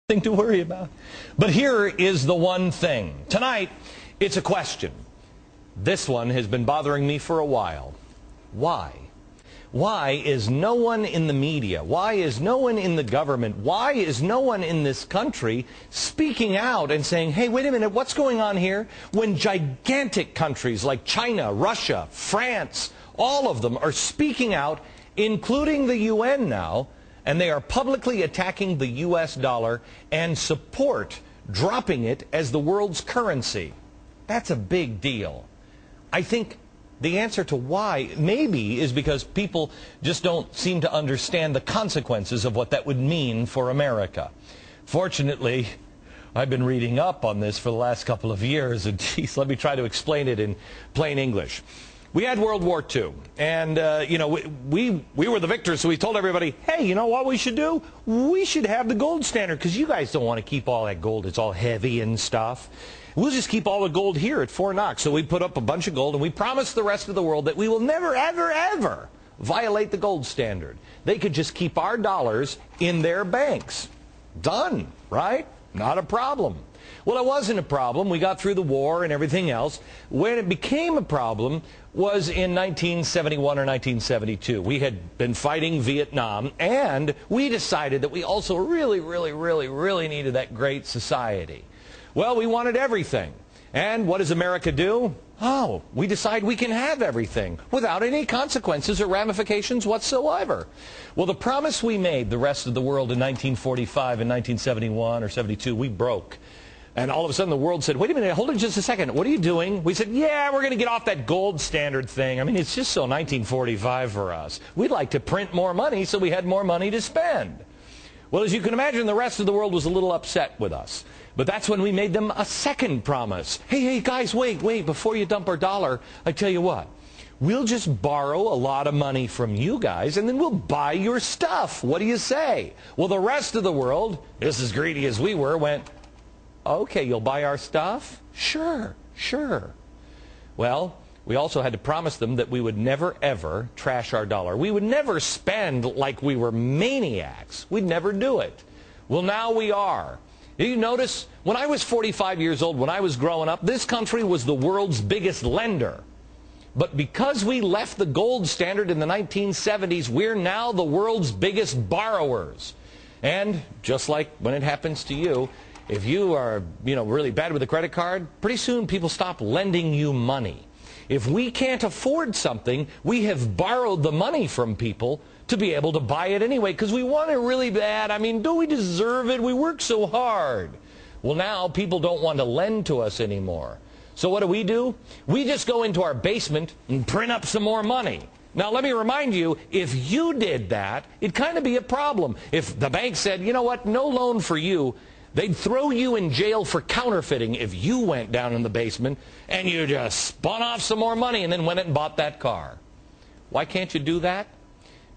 Thing to worry about. But here is the one thing. Tonight, it's a question. This one has been bothering me for a while. Why? Why is no one in the media, why is no one in the government, why is no one in this country speaking out and saying, hey, wait a minute, what's going on here? When gigantic countries like China, Russia, France, all of them are speaking out, including the UN now, and they are publicly attacking the U.S. dollar and support dropping it as the world's currency. That's a big deal. I think the answer to why maybe is because people just don't seem to understand the consequences of what that would mean for America. Fortunately, I've been reading up on this for the last couple of years, and geez, let me try to explain it in plain English. We had World War II, and we were the victors, so we told everybody, hey, you know what we should do? We should have the gold standard, because you guys don't want to keep all that gold. It's all heavy and stuff. We'll just keep all the gold here at Fort Knox. So we put up a bunch of gold, and we promised the rest of the world that we will never, ever, ever violate the gold standard. They could just keep our dollars in their banks. Done, right? Not a problem. Well, it wasn't a problem. We got through the war and everything else. When it became a problem was in 1971 or 1972. We had been fighting Vietnam, and we decided that we also really needed that great society. Well, we wanted everything. And what does America do? Oh, we decide we can have everything without any consequences or ramifications whatsoever. Well, the promise we made the rest of the world in 1945 and 1971 or 72, we broke. And all of a sudden the world said, wait a minute, hold on just a second. What are you doing? We said, yeah, we're going to get off that gold standard thing. I mean, it's just so 1945 for us. We'd like to print more money so we had more money to spend. Well, as you can imagine, the rest of the world was a little upset with us. But that's when we made them a second promise. Hey, guys, wait, before you dump our dollar, I tell you what. We'll just borrow a lot of money from you guys, and then we'll buy your stuff. What do you say? Well, the rest of the world, just as greedy as we were, went, okay, you'll buy our stuff? Sure. Well, we also had to promise them that we would never, ever trash our dollar. We would never spend like we were maniacs. We'd never do it. Well, now we are. You notice, when I was 45 years old, when I was growing up, this country was the world's biggest lender. But because we left the gold standard in the 1970s, we're now the world's biggest borrowers. And just like when it happens to you, if you are, really bad with a credit card, pretty soon people stop lending you money. If we can't afford something, we have borrowed the money from people to be able to buy it anyway, because we want it really bad. I mean, don't we deserve it? We work so hard. Well, now people don't want to lend to us anymore. So what do? We just go into our basement and print up some more money. Now, let me remind you, if you did that, it'd kind of be a problem. If the bank said, you know what, no loan for you, they'd throw you in jail for counterfeiting if you went down in the basement and you just spun off some more money and then went and bought that car. Why can't you do that?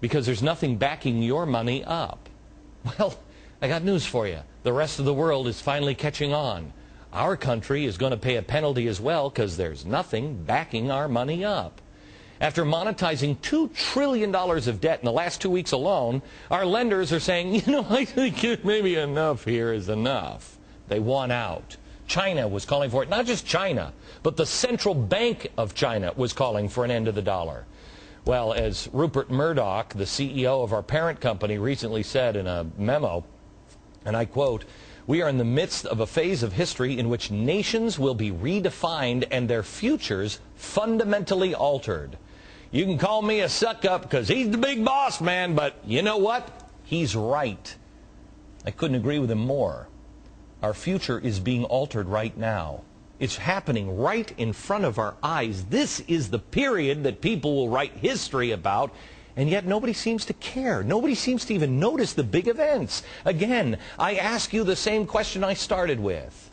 Because there's nothing backing your money up. Well, I got news for you. The rest of the world is finally catching on. Our country is going to pay a penalty as well because there's nothing backing our money up. After monetizing $2 trillion of debt in the last 2 weeks alone, our lenders are saying, I think maybe enough here is enough. They want out. China was calling for it. Not just China, but the central bank of China was calling for an end to the dollar. Well, as Rupert Murdoch, the CEO of our parent company, recently said in a memo, and I quote, "We are in the midst of a phase of history in which nations will be redefined and their futures fundamentally altered." You can call me a suck-up because he's the big boss, man, but you know what? He's right. I couldn't agree with him more. Our future is being altered right now. It's happening right in front of our eyes. This is the period that people will write history about, and yet nobody seems to care. Nobody seems to even notice the big events. Again, I ask you the same question I started with.